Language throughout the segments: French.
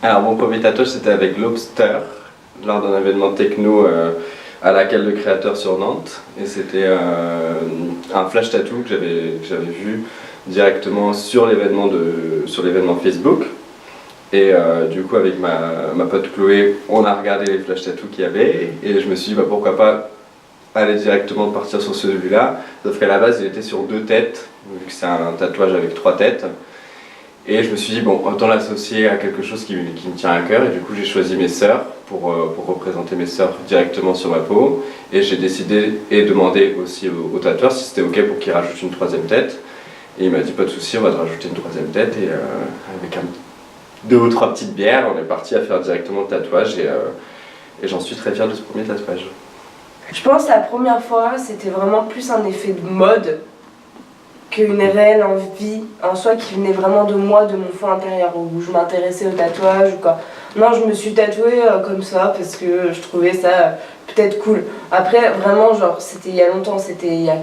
Alors mon premier tatouage c'était avec Lobster, lors d'un événement techno à la Cale de Créateurs sur Nantes. Et c'était un flash tattoo que j'avais vu directement sur l'événement Facebook. Et du coup avec ma pote Chloé, on a regardé les flash tattoos qu'il y avait et je me suis dit pourquoi pas aller directement partir sur celui-là. Sauf qu'à la base il était sur 2 têtes, vu que c'est un tatouage avec 3 têtes. Et je me suis dit, bon, autant l'associer à quelque chose qui me tient à cœur. Et du coup, j'ai choisi mes sœurs pour représenter mes sœurs directement sur ma peau. Et j'ai décidé et demandé aussi au tatoueur si c'était OK pour qu'il rajoute une 3e tête. Et il m'a dit, pas de souci, on va te rajouter une 3e tête. Et avec 2 ou 3 petites bières, on est parti à faire directement le tatouage. Et j'en suis très fier de ce premier tatouage. Je pense que la première fois, c'était vraiment plus un effet de mode qu'une réelle envie en soi qui venait vraiment de moi, de mon fond intérieur, où je m'intéressais au tatouage ou quoi. Non, je me suis tatouée comme ça parce que je trouvais ça peut-être cool. Après, vraiment, genre, c'était il y a longtemps, c'était il y a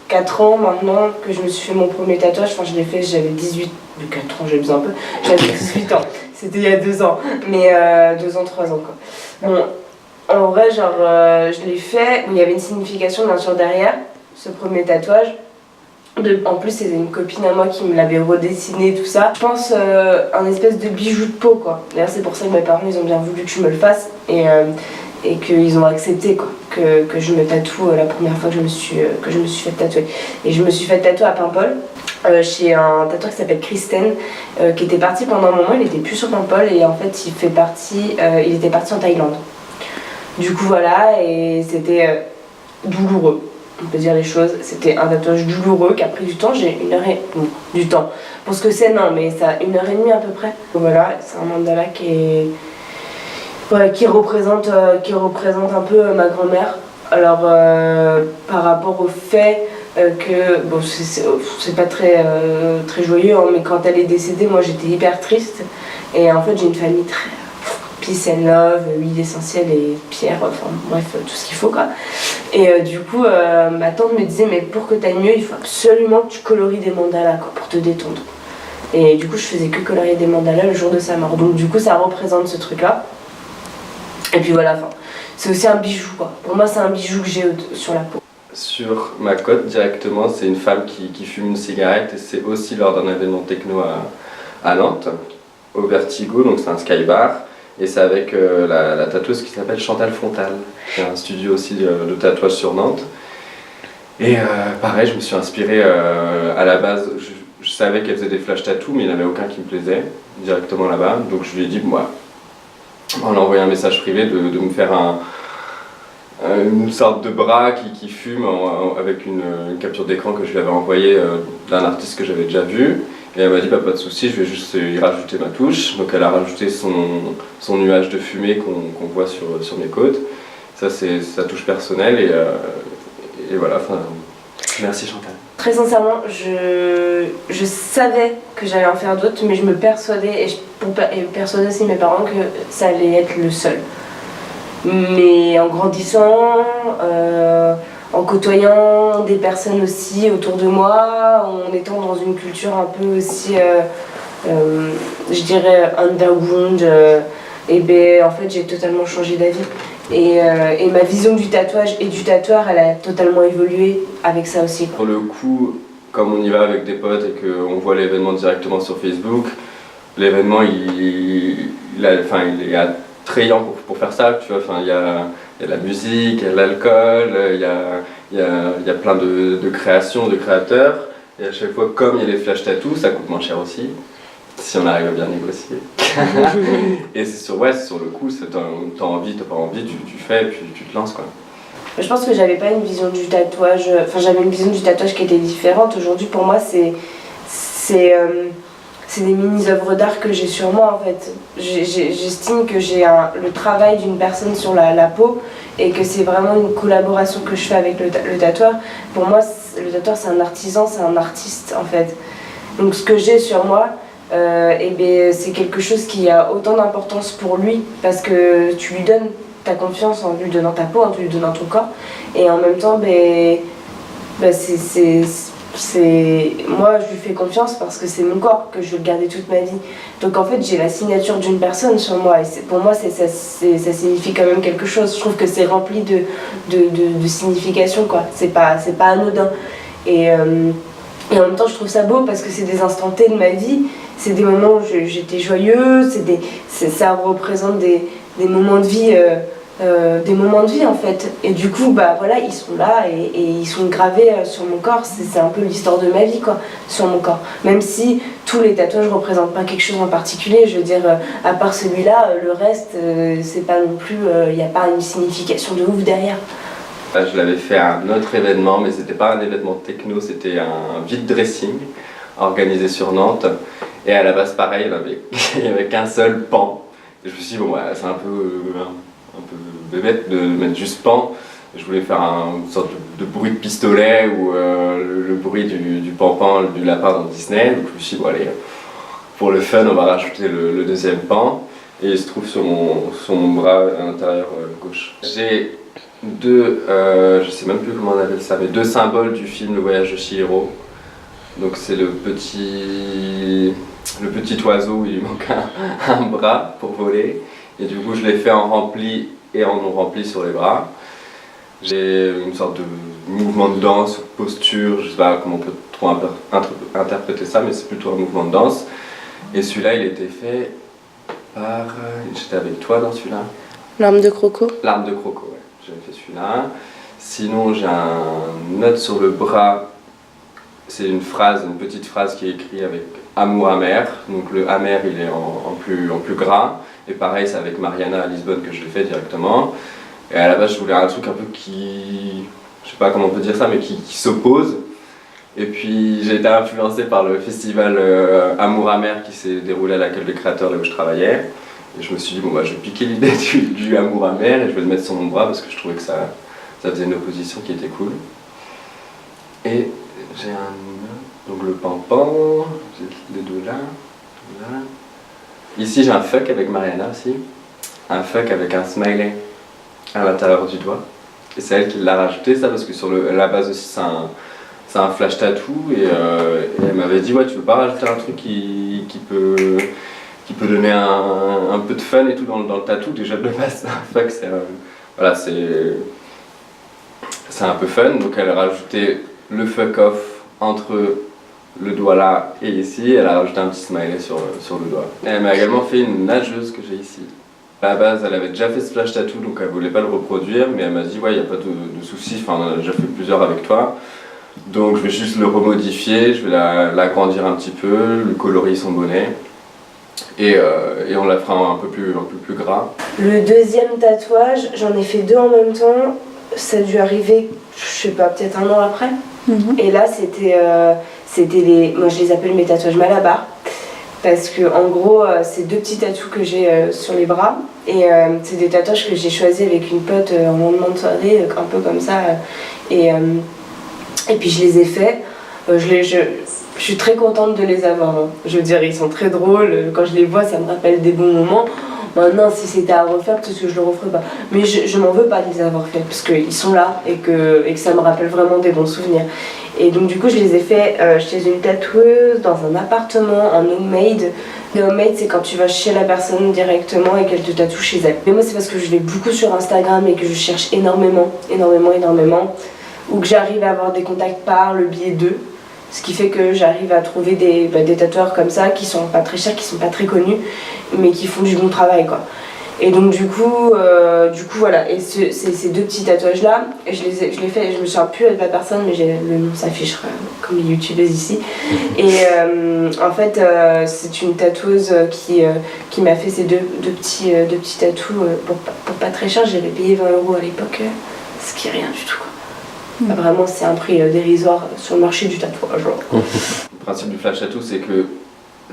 4 ans maintenant que je me suis fait mon premier tatouage. Enfin, je l'ai fait, j'avais 18, 4 ans, j'ai besoin un peu, j'avais 18 ans. C'était il y a 2 ans, mais 2 ans, 3 ans quoi. Bon, en vrai, genre, je l'ai fait, il y avait une signification bien sûr derrière ce premier tatouage. En plus, c'était une copine à moi qui me l'avait redessiné, tout ça. Je pense un espèce de bijou de peau, quoi. D'ailleurs, c'est pour ça que mes parents, ils ont bien voulu que je me le fasse et qu'ils ont accepté, quoi, que je me tatoue la première fois que je me suis fait tatouer. Et je me suis fait tatouer à Paimpol, chez un tatoueur qui s'appelle Kristen, qui était parti pendant un moment. Il était plus sur Paimpol et en fait, il était parti en Thaïlande. Du coup, voilà, et c'était douloureux. On peut dire les choses, c'était un tatouage douloureux qui a pris du temps, j'ai du temps. Pour ce que c'est, non, mais ça a 1h30 à peu près. Donc voilà, c'est un mandala qui représente un peu ma grand-mère. Alors, par rapport au fait que, bon, c'est pas très joyeux, hein, mais quand elle est décédée, moi j'étais hyper triste. Et en fait, j'ai une famille très peace and love, huile essentielle et pierre, enfin bref, tout ce qu'il faut quoi. Et du coup, ma tante me disait, mais pour que t'ailles mieux, il faut absolument que tu colories des mandalas quoi, pour te détendre. Et du coup, je faisais que colorier des mandalas le jour de sa mort. Donc du coup, ça représente ce truc-là. Et puis voilà, c'est aussi un bijou quoi. Pour moi, c'est un bijou que j'ai sur la peau. Sur ma côte directement, c'est une femme qui fume une cigarette et c'est aussi lors d'un événement techno à Nantes, au Vertigo, donc c'est un sky bar. Et c'est avec la tatoueuse qui s'appelle Chantal Frontal, qui a un studio aussi de tatouage sur Nantes. Et pareil, je me suis inspiré à la base, je savais qu'elle faisait des flash tattoos, mais il n'y en avait aucun qui me plaisait directement là-bas. Donc je lui ai dit, moi, on a envoyé un message privé de me faire une sorte de bras qui fume avec une capture d'écran que je lui avais envoyée d'un artiste que j'avais déjà vu. Et elle m'a dit pas de souci, je vais juste y rajouter ma touche. Donc elle a rajouté son nuage de fumée qu'on voit sur mes côtes. Ça c'est sa touche personnelle et voilà, merci Chantal. Très sincèrement, je savais que j'allais en faire d'autres, mais je me persuadais, et persuader aussi mes parents que ça allait être le seul. Mais en grandissant, en côtoyant des personnes aussi autour de moi, en étant dans une culture un peu aussi, je dirais, underground, et ben en fait j'ai totalement changé d'avis. Et ma vision du tatouage et du tatoueur, elle a totalement évolué avec ça aussi. Pour le coup, comme on y va avec des potes et qu'on voit l'événement directement sur Facebook, l'événement il est attrayant pour faire ça, tu vois, il y a la musique, il y a l'alcool, il y a plein de créations, de créateurs, et à chaque fois, comme il y a les flash tattoos, ça coûte moins cher aussi, si on arrive à bien négocier. Et c'est sur le coup, t'as envie, t'as pas envie, tu fais, et puis tu te lances quoi. Je pense que j'avais pas une vision du tatouage, j'avais une vision du tatouage qui était différente. Aujourd'hui, pour moi, c'est des mini-œuvres d'art que j'ai sur moi en fait. J'estime que j'ai le travail d'une personne sur la peau et que c'est vraiment une collaboration que je fais avec le tatoueur. Pour moi, le tatoueur c'est un artisan, c'est un artiste en fait. Donc ce que j'ai sur moi, c'est quelque chose qui a autant d'importance pour lui parce que tu lui donnes ta confiance en lui donnant ta peau, en lui donnant ton corps. Et en même temps, moi je lui fais confiance parce que c'est mon corps, que je vais le garder toute ma vie. Donc en fait j'ai la signature d'une personne sur moi et pour moi ça signifie quand même quelque chose. Je trouve que c'est rempli de signification quoi. C'est pas anodin. Et en même temps je trouve ça beau parce que c'est des instants T de ma vie, c'est des moments où j'étais joyeuse, ça représente des moments de vie. Des moments de vie en fait, et du coup bah voilà ils sont là et ils sont gravés sur mon corps. C'est un peu l'histoire de ma vie quoi, sur mon corps, même si tous les tatouages ne représentent pas quelque chose en particulier. Je veux dire à part celui-là, le reste c'est pas non plus, il n'y a pas une signification de ouf derrière. Je l'avais fait à un autre événement, mais c'était pas un événement techno, c'était un vide dressing organisé sur Nantes, et à la base pareil, il n'y avait qu'un seul pan, et je me suis dit bon ouais, c'est un peu bête de mettre juste pan. Je voulais faire une sorte de bruit de pistolet ou le bruit du pan-pan du lapin dans Disney. Donc je me suis dit, bon allez, pour le fun, on va rajouter le deuxième pan. Et il se trouve sur mon bras à l'intérieur gauche. J'ai je sais même plus comment on appelle ça, mais deux symboles du film Le Voyage de Chihiro. Donc c'est le petit oiseau où il lui manque un bras pour voler. Et du coup, je l'ai fait en rempli et en non rempli sur les bras. J'ai une sorte de mouvement de danse, posture, je sais pas comment on peut trop interpréter ça, mais c'est plutôt un mouvement de danse. Et celui-là, il était fait par... J'étais avec toi dans celui-là. L'arme de croco. L'arme de croco, ouais. J'avais fait celui-là. Sinon, j'ai un note sur le bras. C'est une petite phrase qui est écrite avec amour amer. Donc le amer, il est en plus gras. Et pareil, c'est avec Mariana à Lisbonne que je l'ai fait directement. Et à la base, je voulais un truc un peu qui... Je sais pas comment on peut dire ça, mais qui s'oppose. Et puis j'ai été influencé par le festival Amour Amer qui s'est déroulé à l'accueil des créateurs là où je travaillais. Et je me suis dit, bon bah je vais piquer l'idée du Amour Amer et je vais le mettre sur mon bras parce que je trouvais que ça faisait une opposition qui était cool. Et j'ai donc le pampan, j'ai les deux là. Ici j'ai un fuck avec Mariana aussi, un fuck avec un smiley à l'intérieur du doigt. Et c'est elle qui l'a rajouté ça parce que sur la base aussi c'est un flash tattoo et elle m'avait dit ouais tu veux pas rajouter un truc qui peut donner un peu de fun et tout dans le tattoo. Déjà de base un fuck c'est un peu fun, donc elle a rajouté le fuck off entre le doigt là et ici, elle a rajouté un petit smiley sur le doigt. Et elle m'a également fait une nageuse que j'ai ici. À la base, elle avait déjà fait ce flash tattoo, donc elle voulait pas le reproduire, mais elle m'a dit ouais, il n'y a pas de souci, enfin on en a déjà fait plusieurs avec toi. Donc je vais juste le remodifier, je vais l'agrandir un petit peu, lui colorier son bonnet. Et on la fera un peu plus gras. Le deuxième tatouage, j'en ai fait deux en même temps. Ça a dû arriver, je sais pas, peut-être un an après. Et là, moi je les appelle mes tatouages Malabar. Parce que en gros, c'est deux petits tatous que j'ai sur les bras. Et c'est des tatouages que j'ai choisis avec une pote en lendemain de soirée, un peu comme ça. Et puis je les ai faits. Je suis très contente de les avoir. Hein. Je veux dire, ils sont très drôles. Quand je les vois, ça me rappelle des bons moments. Maintenant, si c'était à refaire, peut-être que je le referais pas. Mais je m'en veux pas de les avoir faits, parce qu'ils sont là et que ça me rappelle vraiment des bons souvenirs. Et donc du coup, je les ai faits chez une tatoueuse, dans un appartement, en homemade. Le homemade, c'est quand tu vas chez la personne directement et qu'elle te tatoue chez elle. Mais moi, c'est parce que je vais beaucoup sur Instagram et que je cherche énormément, ou que j'arrive à avoir des contacts par le biais d'eux. Ce qui fait que j'arrive à trouver des tatoueurs comme ça qui sont pas très chers, qui sont pas très connus, mais qui font du bon travail quoi. Et donc du coup voilà. Et ces deux petits tatouages là, je les fais, je me souviens plus de la personne, mais le nom s'affiche comme les youtubeuses ici. Et en fait c'est une tatoueuse qui m'a fait ces deux petits tatous pour pas très cher. J'avais payé 20 € à l'époque, ce qui est rien du tout quoi. Vraiment, c'est un prix dérisoire sur le marché du tatouage. Le principe du flash tattoo, c'est que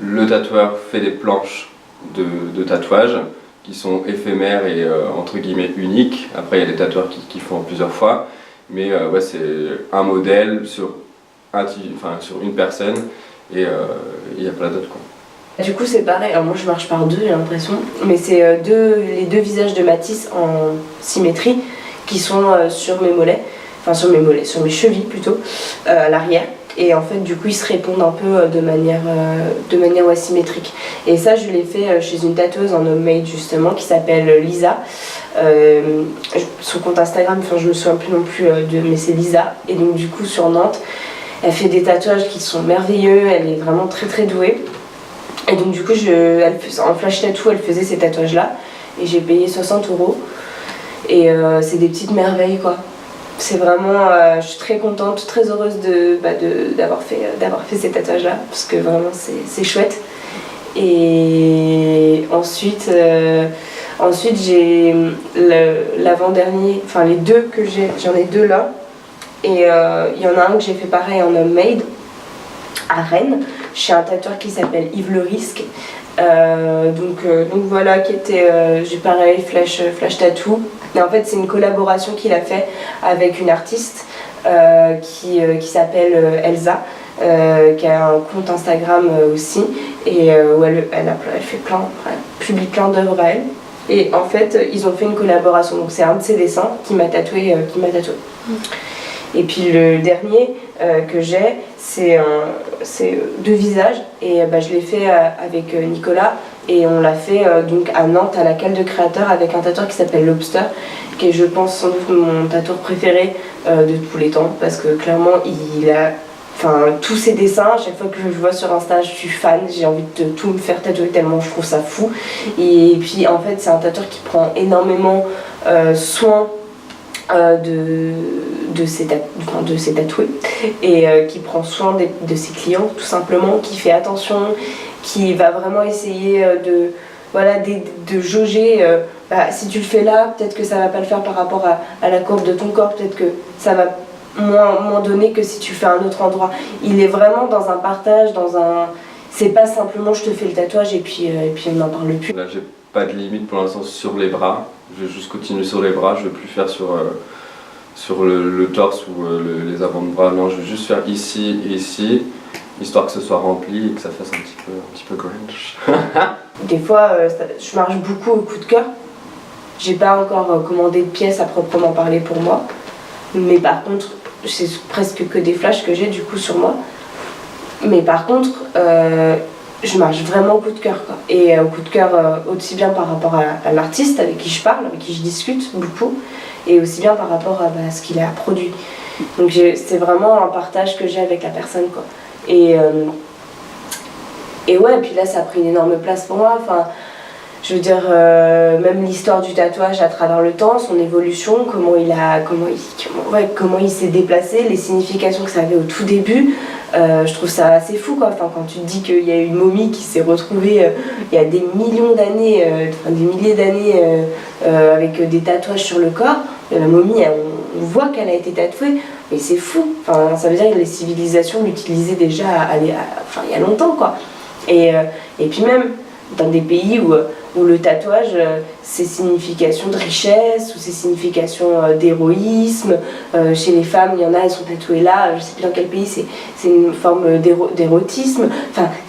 le tatoueur fait des planches de tatouage qui sont éphémères et entre guillemets uniques. Après, il y a des tatoueurs qui font plusieurs fois, mais ouais, c'est un modèle sur une personne et il y a plein d'autres quoi. Du coup, c'est pareil. Alors moi, je marche par deux, j'ai l'impression, mais c'est les deux visages de Matisse en symétrie qui sont sur mes mollets. Enfin sur mes chevilles plutôt, à l'arrière. et en fait du coup ils se répondent un peu de manière ouais, symétrique. Et ça je l'ai fait chez une tatoueuse en homemade justement qui s'appelle Lisa. Son compte Instagram, enfin je me souviens plus non plus mais c'est Lisa, et donc du coup sur Nantes elle fait des tatouages qui sont merveilleux, elle est vraiment très très douée. Et donc du coup en flash tattoo elle faisait ces tatouages là et j'ai payé 60 €. Et c'est des petites merveilles quoi. C'est vraiment, je suis très contente, très heureuse d'avoir fait ces tatouages là parce que vraiment c'est chouette. Et ensuite j'ai l'avant-dernier, enfin les deux que j'en ai deux là. Et il y en a un que j'ai fait pareil en homemade à Rennes, chez un tatoueur qui s'appelle Yves Le Risque. Donc voilà, qui était, j'ai pareil, flash tattoo. Et en fait c'est une collaboration qu'il a fait avec une artiste qui s'appelle Elsa, qui a un compte Instagram aussi, et où elle publie plein d'œuvres à elle. Et en fait ils ont fait une collaboration, donc c'est un de ses dessins qui m'a tatoué. Et puis le dernier que j'ai, c'est deux visages, et je l'ai fait avec Nicolas, et on l'a fait donc à Nantes à la cale de créateur avec un tatoueur qui s'appelle Lobster, qui est je pense sans doute mon tatoueur préféré de tous les temps, parce que clairement il a tous ses dessins, à chaque fois que je le vois sur Insta, je suis fan, j'ai envie de tout me faire tatouer tellement je trouve ça fou. Et puis en fait c'est un tatoueur qui prend énormément soin de ses tatoués, et qui prend soin de ses clients tout simplement, qui fait attention, qui va vraiment essayer de jauger, si tu le fais là, peut-être que ça va pas le faire par rapport à la courbe de ton corps, peut-être que ça va moins donner que si tu fais un autre endroit. Il est vraiment dans un partage, c'est pas simplement je te fais le tatouage et puis on n'en parle plus. Là j'ai pas de limite pour l'instant sur les bras, je vais juste continuer sur les bras, je vais plus faire sur le torse ou les avant de bras, non, je vais juste faire ici et ici, histoire que ce soit rempli et que ça fasse un petit peu grunge. Des fois je marche beaucoup au coup de cœur, j'ai pas encore commandé de pièces à proprement parler pour moi, mais par contre c'est presque que des flashs que j'ai du coup sur moi, mais par contre je marche vraiment au coup de cœur quoi. Et au coup de cœur aussi bien par rapport à l'artiste avec qui je parle, avec qui je discute beaucoup, et aussi bien par rapport à ce qu'il a produit. Donc c'est vraiment un partage que j'ai avec la personne quoi. Et ouais, et puis là ça a pris une énorme place pour moi, je veux dire, même l'histoire du tatouage à travers le temps, son évolution, comment il s'est déplacé, les significations que ça avait au tout début, je trouve ça assez fou quoi. Quand tu te dis qu'il y a une momie qui s'est retrouvée il y a des millions d'années, des milliers d'années avec des tatouages sur le corps, la momie, on voit qu'elle a été tatouée, mais c'est fou. Ça veut dire que les civilisations l'utilisaient déjà il y a longtemps quoi. Et puis même dans des pays où le tatouage, ses significations de richesse ou ses significations d'héroïsme. Chez les femmes, il y en a, elles sont tatouées là, je sais plus dans quel pays, c'est une forme d'érotisme.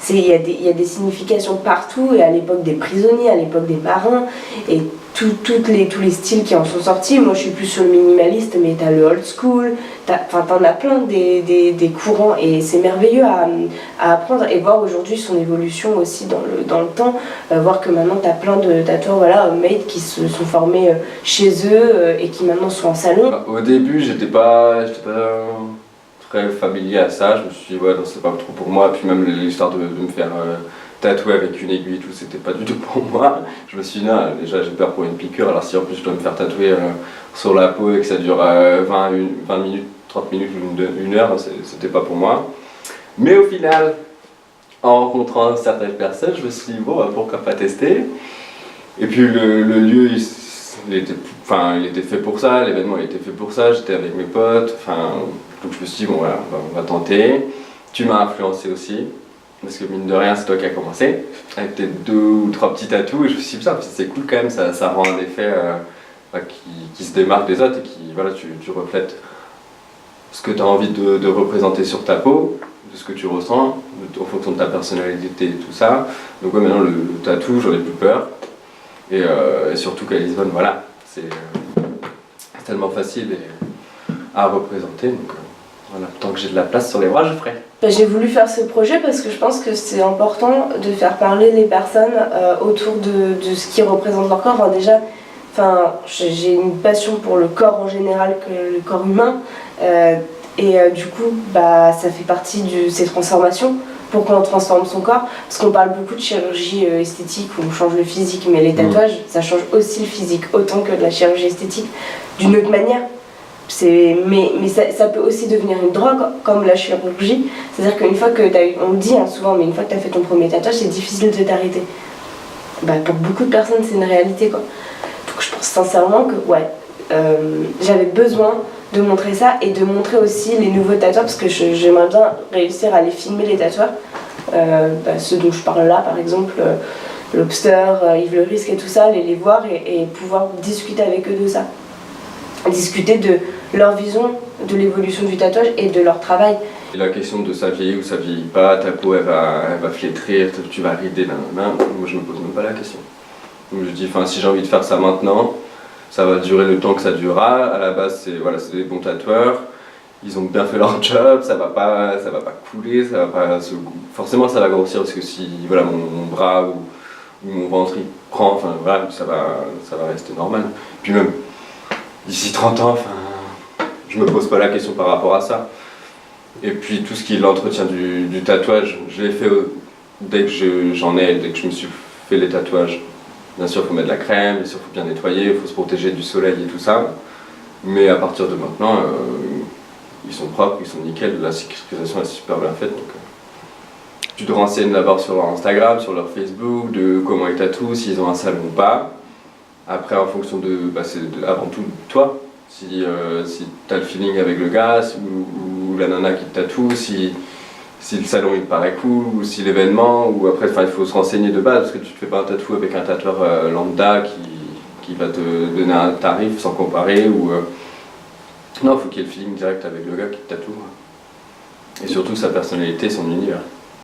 Il y a des significations partout, et à l'époque des prisonniers, à l'époque des marins, et tous les styles qui en sont sortis. Moi je suis plus sur le minimaliste, mais t'as le old school, t'en as plein des courants, et c'est merveilleux à apprendre et voir aujourd'hui son évolution aussi dans le temps, voir que maintenant t'as plein de tatoueurs homemade qui se sont formés chez eux et qui maintenant sont en salon. Au début j'étais pas très familier à ça, je me suis dit ouais non c'est pas trop pour moi, puis même l'histoire de me faire tatouer avec une aiguille et tout, c'était pas du tout pour moi. Je me suis dit non, déjà j'ai peur pour une piqûre, alors si en plus je dois me faire tatouer sur la peau et que ça dure 20 minutes, 30 minutes ou une heure, c'était pas pour moi. Mais au final, en rencontrant certaines personnes, je me suis dit bon pourquoi pas tester. Et puis le lieu il était fait pour ça, l'événement il était fait pour ça, j'étais avec mes potes, donc je me suis dit bon voilà, on va tenter. Tu m'as influencé aussi, parce que mine de rien c'est toi qui as commencé, avec tes 2 ou 3 petits tatous, et je me suis dit putain c'est cool quand même, ça rend un effet qui se démarque des autres, et qui voilà, tu reflètes ce que tu as envie de représenter sur ta peau, de ce que tu ressens, en fonction de ta personnalité et tout ça. Donc ouais, maintenant le tatou j'en ai plus peur, et surtout qu'à Lisbonne voilà, c'est tellement facile à représenter, donc Voilà, tant que j'ai de la place sur les bras, je ferai. J'ai voulu faire ce projet parce que je pense que c'est important de faire parler les personnes autour de ce qui représente leur corps. J'ai une passion pour le corps en général, que le corps humain. Du coup, ça fait partie de ces transformations. Pourquoi on transforme son corps? Parce qu'on parle beaucoup de chirurgie esthétique où on change le physique, mais les tatouages, ça change aussi le physique, autant que de la chirurgie esthétique, d'une autre manière. Mais ça peut aussi devenir une drogue, comme la chirurgie. C'est-à-dire qu'une fois que on le dit souvent, mais une fois que tu as fait ton premier tatouage, c'est difficile de t'arrêter. Pour beaucoup de personnes, c'est une réalité, quoi. Donc je pense sincèrement que j'avais besoin de montrer ça et de montrer aussi les nouveaux tatoueurs, parce que j'aimerais bien réussir à les filmer, les tatoueurs. Ceux dont je parle là, par exemple, Lobster, Yves Le Risque et tout ça, les voir et pouvoir discuter avec eux de ça. Discuter de leur vision de l'évolution du tatouage et de leur travail. Et la question de ça vieillit ou ça vieillit pas, ta peau elle va flétrir, tu vas rider, moi je me pose même pas la question. Donc je dis, si j'ai envie de faire ça maintenant, ça va durer le temps que ça durera. À la base, c'est des bons tatoueurs, ils ont bien fait leur job, ça va pas couler, forcément ça va grossir parce que si mon bras ou mon ventre il prend, ça va rester normal. Puis même d'ici 30 ans, je me pose pas la question par rapport à ça. Et puis tout ce qui est l'entretien du tatouage, je l'ai fait dès que dès que je me suis fait les tatouages. Bien sûr, il faut mettre de la crème, bien sûr, il faut bien nettoyer, il faut se protéger du soleil et tout ça. Mais à partir de maintenant, ils sont propres, ils sont nickel, la cicatrisation est super bien faite. Donc, tu te renseignes d'abord sur leur Instagram, sur leur Facebook, de comment ils tatouent, s'ils ont un salon ou pas. Après, en fonction avant tout de toi, si tu as le feeling avec le gars ou la nana qui te tatoue, si le salon il te paraît cool, ou si l'événement, ou après il faut se renseigner de base, parce que tu te fais pas un tatou avec un tatoueur lambda qui va te donner un tarif sans comparer, non, il faut qu'il y ait le feeling direct avec le gars qui te tatoue. Et surtout sa personnalité, son univers.